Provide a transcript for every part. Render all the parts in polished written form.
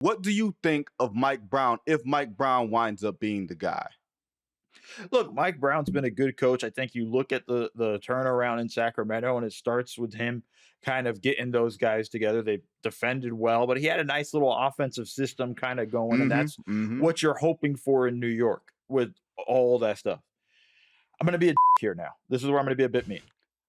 What do you think of Mike Brown if Mike Brown winds up being the guy? Look, Mike Brown's been a good coach. I think you look at the turnaround in Sacramento, and it starts with him kind of getting those guys together. They defended well, but he had a nice little offensive system kind of going, and Mhm, that's mhm. what you're hoping for in New York with all that stuff. I'm going to be a here now. This is where I'm going to be a bit mean,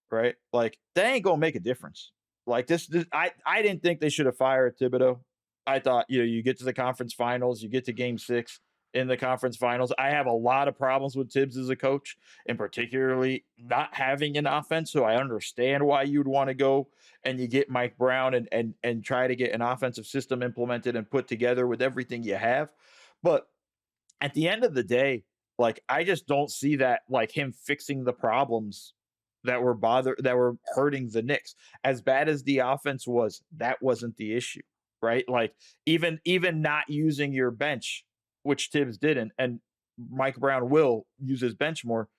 right? Like they ain't going to make a difference. Like I didn't think they should have fired Thibodeau. I thought, you get to the conference finals, you get to game 6 in the conference finals. I have a lot of problems with Tibbs as a coach, and particularly not having an offense. So I understand why you'd want to go and you get Mike Brown and try to get an offensive system implemented and put together with everything you have. But at the end of the day, like I just don't see that like him fixing the problems that were hurting the Knicks. As bad as the offense was, that wasn't the issue, right? Like even not using your bench, which Tibbs didn't, and Mike Brown will use his bench more.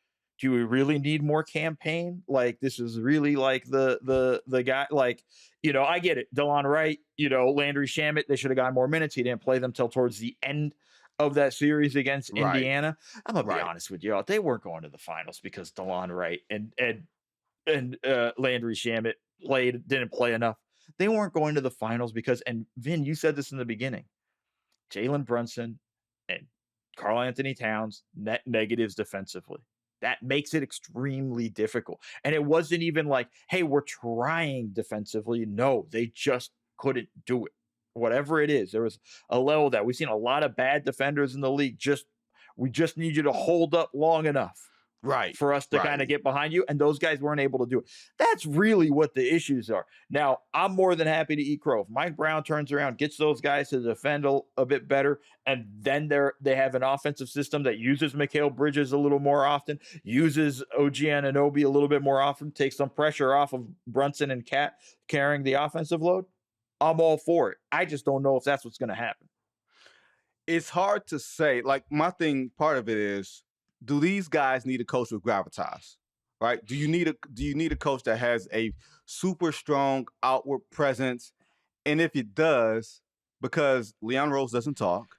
Do we really need more campaign? Like this is really like the guy. Like I get it. Delon Wright, Landry Shamet. They should have gotten more minutes. He didn't play them till towards the end of that series against Right, Indiana. I'm gonna be right. honest with y'all. They weren't going to the finals because Delon Wright and Landry Shamet didn't play enough. They weren't going to the finals because, and Vin, you said this in the beginning. Jalen Brunson and Karl-Anthony Towns net negatives defensively. That makes it extremely difficult. And it wasn't even like, hey, we're trying defensively. No, they just couldn't do it. Whatever it is, there was a level that we've seen a lot of bad defenders in the league. We just need you to hold up long enough Right, for us to kind of right. get behind you. And those guys weren't able to do it. That's really what the issues are. Now, I'm more than happy to eat crow. If Mike Brown turns around, gets those guys to defend a bit better, and then they have an offensive system that uses Mikal Bridges a little more often, uses OG Anunoby a little bit more often, takes some pressure off of Brunson and Cat carrying the offensive load, I'm all for it. I just don't know if that's what's going to happen. It's hard to say. Like my thing, part of it is, do these guys need a coach with gravitas? Right? Do you need a coach that has a super strong outward presence? And if it does, because Leon Rose doesn't talk,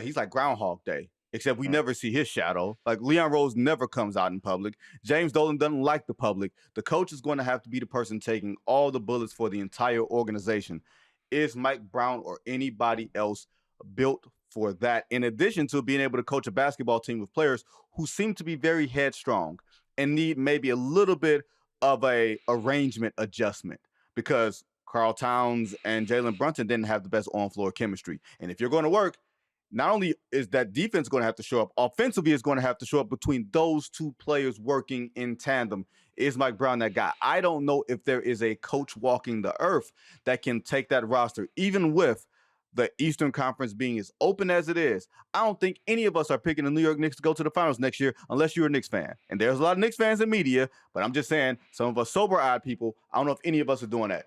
he's like Groundhog Day, except we Mm. never see his shadow. Like Leon Rose never comes out in public. James Dolan doesn't like the public. The coach is going to have to be the person taking all the bullets for the entire organization. Is Mike Brown or anybody else built for that? In addition to being able to coach a basketball team with players who seem to be very headstrong and need maybe a little bit of a arrangement adjustment, because Carl Towns and Jalen Brunson didn't have the best on-floor chemistry. And if you're going to work, not only is that defense going to have to show up, offensively is going to have to show up between those two players working in tandem. Is Mike Brown that guy? I don't know if there is a coach walking the earth that can take that roster, even with the Eastern Conference being as open as it is. I don't think any of us are picking the New York Knicks to go to the finals next year unless you're a Knicks fan. And there's a lot of Knicks fans in media, but I'm just saying, some of us sober-eyed people, I don't know if any of us are doing that.